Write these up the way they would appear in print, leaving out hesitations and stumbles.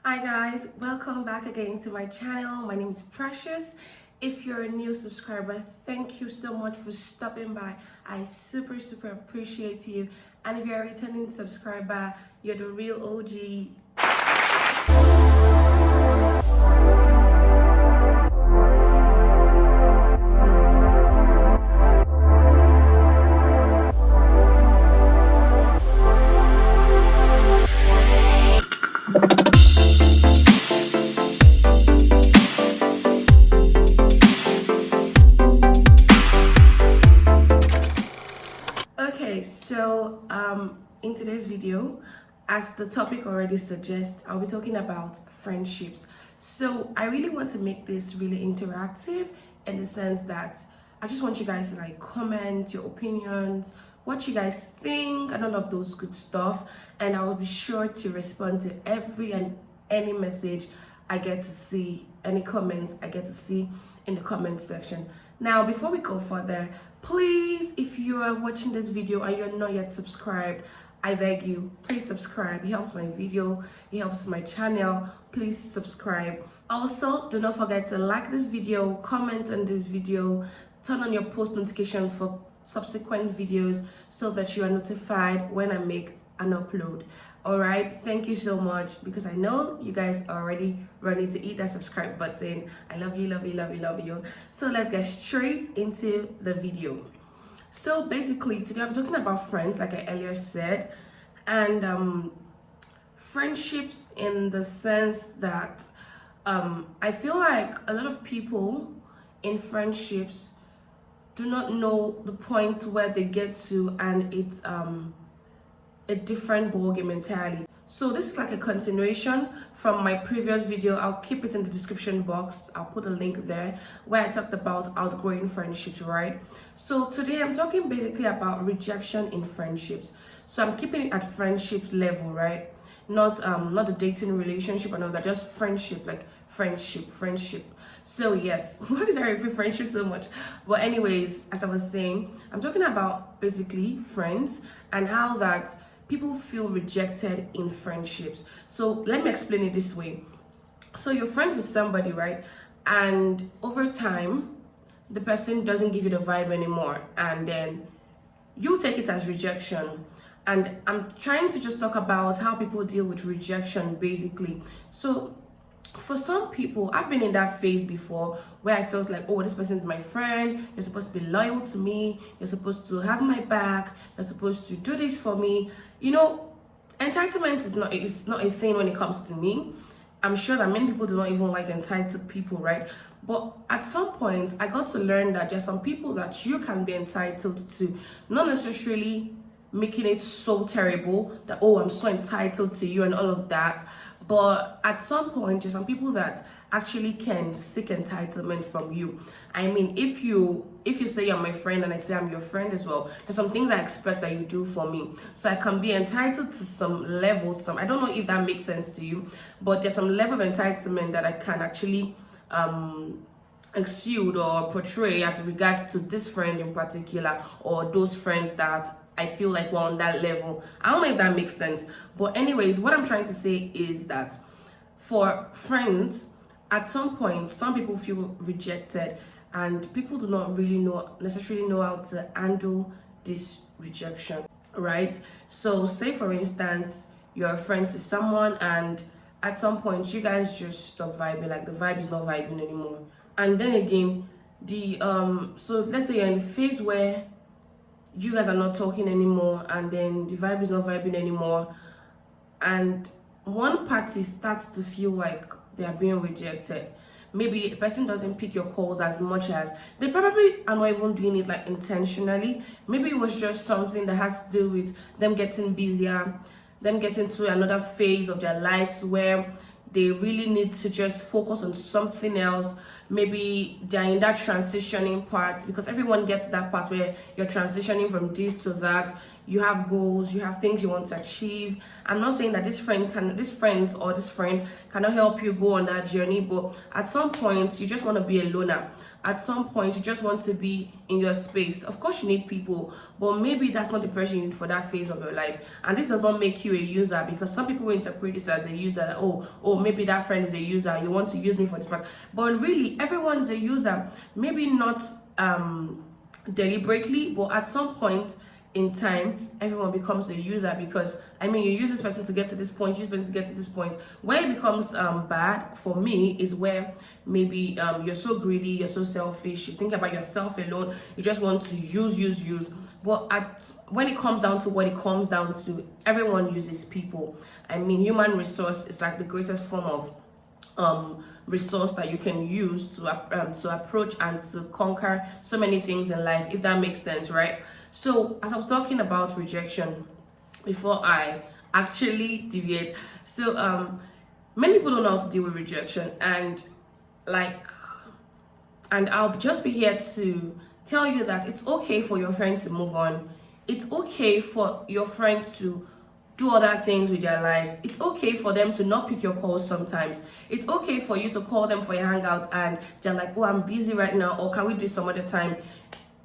Hi guys, welcome back again to my channel. My name is Precious. If you're a new subscriber, thank you so much for stopping by. I super appreciate you. And if you're a returning subscriber, you're the real OG. Okay, so in today's video, as the topic already suggests, I'll be talking about friendships. So I really want to make this really interactive in the sense that I just want you guys to like comment your opinions, what you guys think, and all of those good stuff. And I will be sure to respond to every and any message I get to see, any comments I get to see in the comment section. Now, before we go further, please, if you are watching this video and you're not yet subscribed, I beg you, please subscribe. It helps my video, it helps my channel. Please subscribe. Also, do not forget to like this video, comment on this video, turn on your post notifications for subsequent videos so that you are notified when I make an upload. All right, thank you so much, because I know you guys are already ready to hit that subscribe button. I love you. So let's get straight into the video. So basically today I'm talking about friends, like I earlier said, and friendships in the sense that I feel like a lot of people in friendships do not know the point where they get to, and it's a different ballgame entirely. So this is like a continuation from my previous video. I'll keep it in the description box. I'll put a link there where I talked about outgrowing friendships, right? So today I'm talking basically about rejection in friendships. So I'm keeping it at friendship level, right? Not the dating relationship and all that, just friendship, like friendship. So yes, why did I repeat friendship so much? But anyways, as I was saying, I'm talking about basically friends and how that people feel rejected in friendships. So let me explain it this way. So you're friends with somebody, right? And over time, the person doesn't give you the vibe anymore, and then you take it as rejection. And I'm trying to just talk about how people deal with rejection basically. So for some people, I've been in that phase before where I felt like, oh, this person is my friend, you're supposed to be loyal to me, you're supposed to have my back, you're supposed to do this for me. You know, entitlement is not a thing when it comes to me. I'm sure that many people do not even like entitled people, right? But at some point, I got to learn that there's some people that you can be entitled to, not necessarily making it so terrible that, oh, I'm so entitled to you and all of that. But at some point, there's some people that actually can seek entitlement from you. I mean, if you say you're my friend and I say I'm your friend as well, there's some things I expect that you do for me. So I can be entitled to some level, I don't know if that makes sense to you, but there's some level of entitlement that I can actually exude or portray as regards to this friend in particular, or those friends that I feel like we're on that level. I don't know if that makes sense. But anyways, what I'm trying to say is that for friends, at some point, some people feel rejected, and people do not really necessarily know how to handle this rejection, right? So say for instance, you're a friend to someone, and at some point you guys just stop vibing, like the vibe is not vibing anymore. And then again, so let's say you're in a phase where you guys are not talking anymore, and then the vibe is not vibing anymore, and one party starts to feel like they are being rejected. Maybe the person doesn't pick your calls as much as they probably are not even doing it like intentionally. Maybe it was just something that has to do with them getting busier, them getting to another phase of their lives where they really need to just focus on something else. Maybe they're in that transitioning part, because everyone gets that part where you're transitioning from this to that. you have goals, you have things you want to achieve. I'm not saying that this friend cannot help you go on that journey, but at some point you just want to be a loner. At some point you just want to be in your space. Of course you need people, but maybe that's not the person you need for that phase of your life. And this does not make you a user, because some people will interpret this as a user, that, oh, maybe that friend is a user, you want to use me for this part. But really, everyone is a user. Maybe not deliberately, but at some point in time, everyone becomes a user, because you use this person to get to this point, use this person to get to this point. Where it becomes bad for me is where maybe you're so greedy, you're so selfish, you think about yourself alone, you just want to use. But when it comes down to what it comes down to, everyone uses people. Human resource is like the greatest form of resource that you can use to approach and to conquer so many things in life, if that makes sense, right? So as I was talking about rejection before I actually deviate, so many people don't know how to deal with rejection, and I'll just be here to tell you that it's okay for your friend to move on. It's okay for your friend to do other things with their lives. It's okay for them to not pick your calls sometimes. It's okay for you to call them for a hangout and they're like, oh, I'm busy right now, or can we do some other time?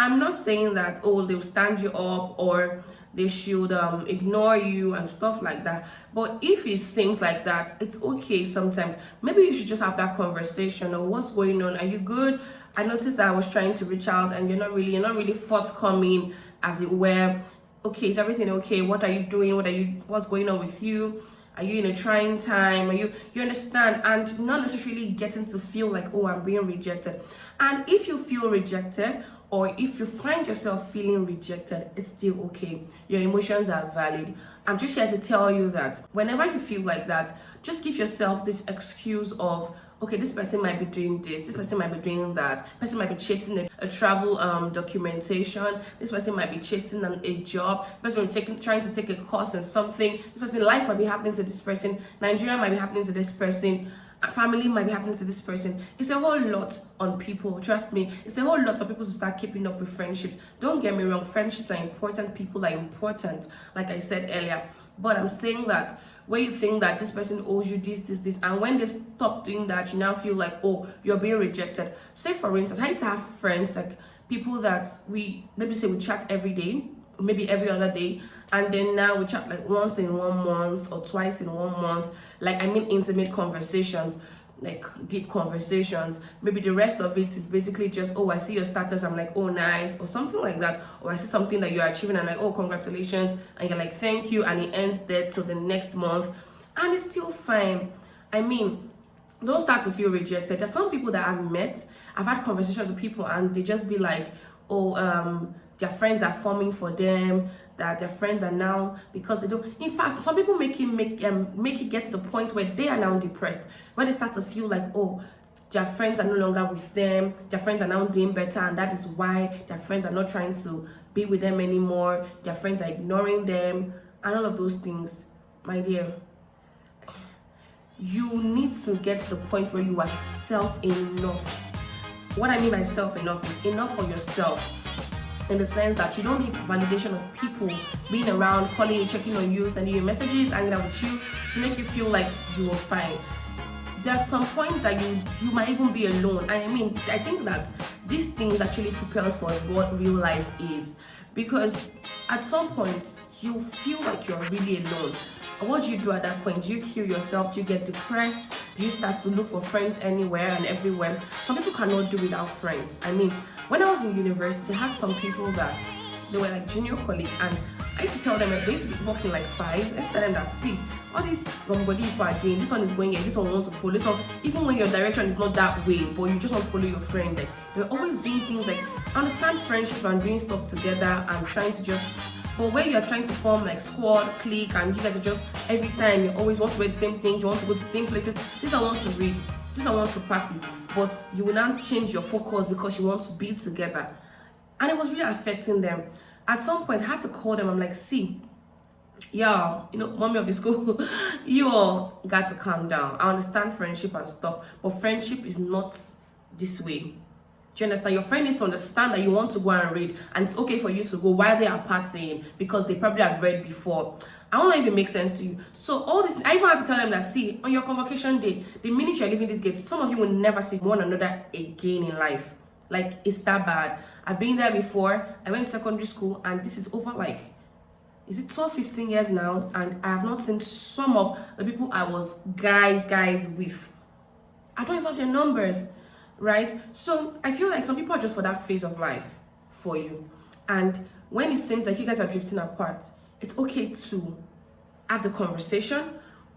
I'm not saying that, oh, they'll stand you up or they should ignore you and stuff like that. But if it seems like that, it's okay sometimes. Maybe you should just have that conversation of what's going on. Are you good? I noticed that I was trying to reach out and you're not really forthcoming, as it were. Okay, is everything okay? What are you doing? What's going on with you? Are you in a trying time? You understand? And not necessarily getting to feel like, oh, I'm being rejected. And if you feel rejected, or if you find yourself feeling rejected, it's still okay. Your emotions are valid. I'm just here to tell you that whenever you feel like that, just give yourself this excuse of, okay, this person might be doing this person might be doing that, this person might be chasing a travel documentation, this person might be chasing a job, this person trying to take a course in something, this person, life might be happening to this person, Nigeria might be happening to this person, family might be happening to this person. It's a whole lot on people, trust me. It's a whole lot for people to start keeping up with friendships. Don't get me wrong, friendships are important, people are important, like I said earlier. But I'm saying that when you think that this person owes you this, and when they stop doing that, you now feel like, oh, you're being rejected. Say for instance, I used to have friends, like people that we chat every day, maybe every other day, and then now we chat like once in 1 month or twice in 1 month, intimate conversations, like deep conversations. Maybe the rest of it is basically just, oh, I see your status, I'm like, oh, nice, or something like that, or I see something that you're achieving and like, oh, congratulations, and you're like, thank you, and it ends there till the next month, and it's still fine. Don't start to feel rejected. There's some people that I've had conversations with people, and they just be like, oh, their friends are forming for them, that their friends are now, because they don't. In fact, some people make it get to the point where they are now depressed, when they start to feel like, oh, their friends are no longer with them, their friends are now doing better, and that is why their friends are not trying to be with them anymore, their friends are ignoring them, and all of those things. My dear, you need to get to the point where you are self-enough. What I mean by self-enough is enough for yourself, in the sense that you don't need validation of people being around, calling you, checking on you, sending you messages, hanging out with you to make you feel like you are fine. There's some point that you might even be alone. I think that these things actually prepares for what real life is, because at some point you feel like you're really alone. What do you do at that point? Do you kill yourself? Do you get depressed? Do you start to look for friends anywhere and everywhere? Some people cannot do without friends. When I was in university, I had some people that they were like junior colleagues, and I used to tell them that they used to be working like 5. Let's tell them that, see, all these somebody people are doing, this one is going here, this one wants to follow, this one, even when your direction is not that way, but you just want to follow your friend, like they're always doing things like understand friendship and doing stuff together and trying to just. But when you're trying to form like squad, clique, and you guys are just every time you always want to wear the same things, you want to go to the same places. This one wants to read, this one wants to party, but you will now change your focus because you want to be together, and it was really affecting them. At some point, I had to call them. I'm like, see, y'all, mommy of the school, you all got to calm down. I understand friendship and stuff, but friendship is not this way. Do you understand? Your friend needs to understand that you want to go and read, and it's okay for you to go while they are partying because they probably have read before. I don't know if it makes sense to you. So all this, I even have to tell them that, see, on your convocation day, the minute you're leaving this gate, some of you will never see one another again in life. Like, it's that bad. I've been there before. I went to secondary school, and this is over, like, is it 12, 15 years now? And I have not seen some of the people I was guys with. I don't even have their numbers, right? So I feel like some people are just for that phase of life for you. And when it seems like you guys are drifting apart, it's okay to have the conversation,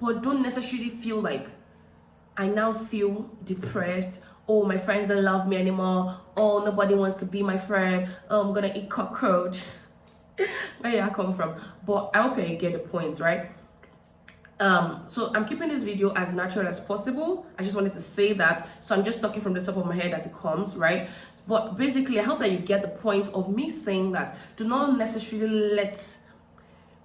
but don't necessarily feel like, I now feel depressed. Oh, my friends don't love me anymore. Oh, nobody wants to be my friend. Oh, I'm gonna eat cockroach. Where did I come from? But I hope you get the point, right? So I'm keeping this video as natural as possible. I just wanted to say that. So I'm just talking from the top of my head as it comes, right? But basically, I hope that you get the point of me saying that do not necessarily let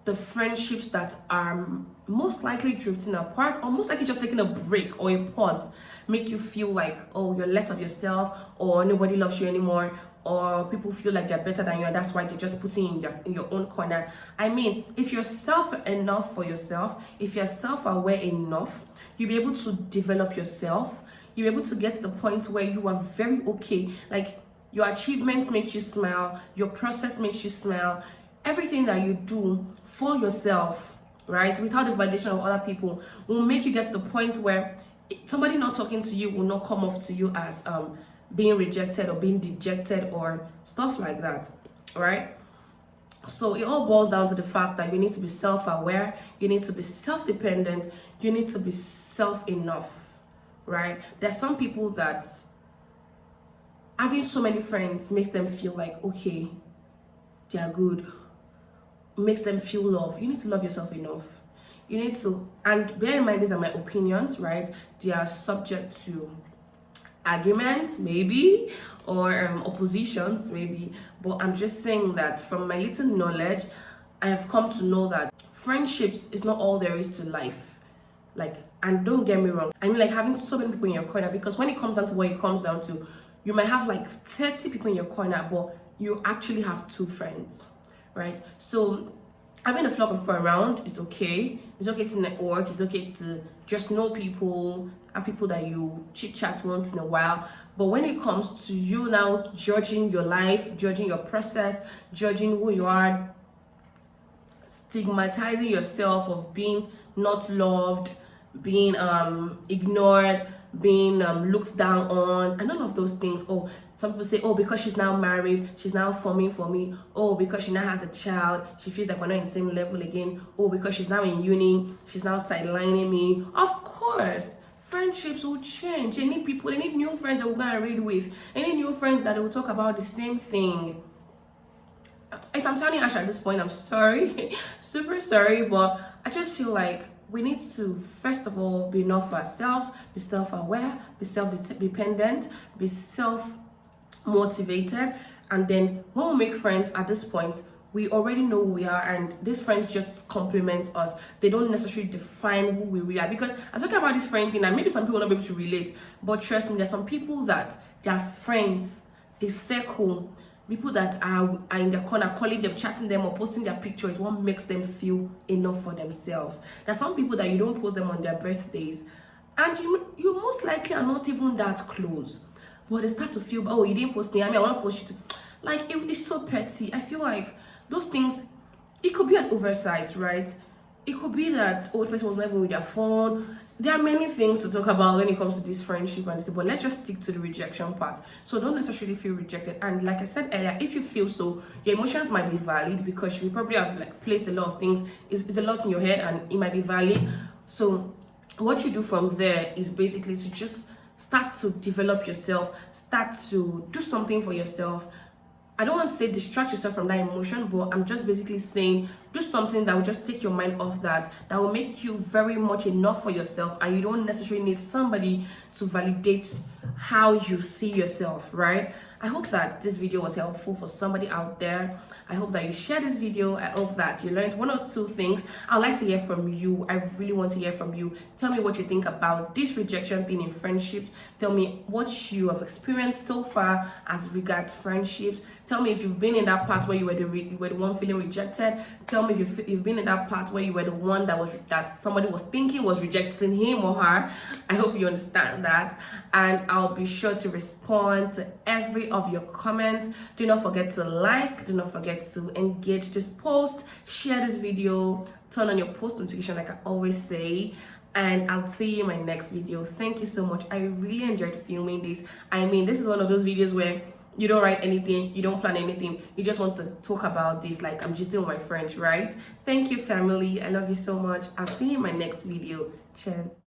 the friendships that are most likely drifting apart, or most likely just taking a break or a pause, make you feel like, oh, you're less of yourself, or nobody loves you anymore, or people feel like they're better than you, and that's why they're just putting you in your own corner. I mean, if you're self enough for yourself, if you're self-aware enough, you'll be able to develop yourself. You'll be able to get to the point where you are very okay. Like, your achievements make you smile, your process makes you smile. Everything that you do for yourself, right, without the validation of other people, will make you get to the point where somebody not talking to you will not come off to you as being rejected or being dejected or stuff like that, right? So it all boils down to the fact that you need to be self-aware, you need to be self-dependent, you need to be self-enough, right? There's some people that having so many friends makes them feel like, okay, they are good, makes them feel love. You need to love yourself enough. You need to, and bear in mind, these are my opinions, right? They are subject to arguments, maybe, or oppositions, maybe. But I'm just saying that from my little knowledge, I have come to know that friendships is not all there is to life. Like, and don't get me wrong, I mean, like, having so many people in your corner, because when it comes down to what it comes down to, you might have like 30 people in your corner, but you actually have 2 friends, right? So having a flock of people around is okay. It's okay to network. It's okay to just know people, have people that you chit chat once in a while. But when it comes to you now judging your life, judging your process, judging who you are, stigmatizing yourself of being not loved, being ignored, being looked down on, and none of those things. Oh, some people say, oh, because she's now married, she's now forming for me. Oh, because she now has a child, she feels like we're not in the same level again. Oh, because she's now in uni, she's now sidelining me. Of course, friendships will change. They need people, they need new friends that we're going to read with. They need new friends that will talk about the same thing. If I'm sounding harsh at this point, I'm sorry. Super sorry, but I just feel like we need to, first of all, be enough for ourselves, be self-aware, be self-dependent, be self-motivated. And then when we make friends at this point, we already know who we are, and these friends just complement us. They don't necessarily define who we really are. Because I'm talking about this friend thing, and maybe some people will not be able to relate, but trust me, there's some people that their friends, they circle, people that are in their corner, calling them, chatting them, or posting their pictures, what makes them feel enough for themselves. There's some people that you don't post them on their birthdays, and you most likely are not even that close, but they start to feel, oh, you didn't post me, I mean, I want to post you too. Like, it's so petty. I feel like those things, it could be an oversight, right? It could be that, oh, the person was not even with their phone. There are many things to talk about when it comes to this friendship and this, but let's just stick to the rejection part. So don't necessarily feel rejected. And like I said earlier, if you feel so, your emotions might be valid, because you probably have like placed a lot of things. It's a lot in your head, and it might be valid. So what you do from there is basically to just start to develop yourself, start to do something for yourself. I don't want to say distract yourself from that emotion, but I'm just basically saying do something that will just take your mind off that will make you very much enough for yourself, and you don't necessarily need somebody to validate how you see yourself, right? I hope that this video was helpful for somebody out there. I hope that you share this video. I hope that you learned one or two things. I'd like to hear from you. I really want to hear from you. Tell me what you think about this rejection thing in friendships. Tell me what you have experienced so far as regards friendships. Tell me if you've been in that part where you were the one feeling rejected. Tell me if you've been in that part where you were the one that somebody was thinking was rejecting him or her. I hope you understand that, and I'll be sure to respond to every of your comments. Do not forget to like, do not forget to engage this post, share this video, turn on your post notification like I always say, and I'll see you in my next video. Thank you so much. I really enjoyed filming this. I mean, this is one of those videos where you don't write anything, you don't plan anything, you just want to talk about this like I'm just with my friends, right? Thank you, family. I love you so much. I'll see you in my next video. Cheers.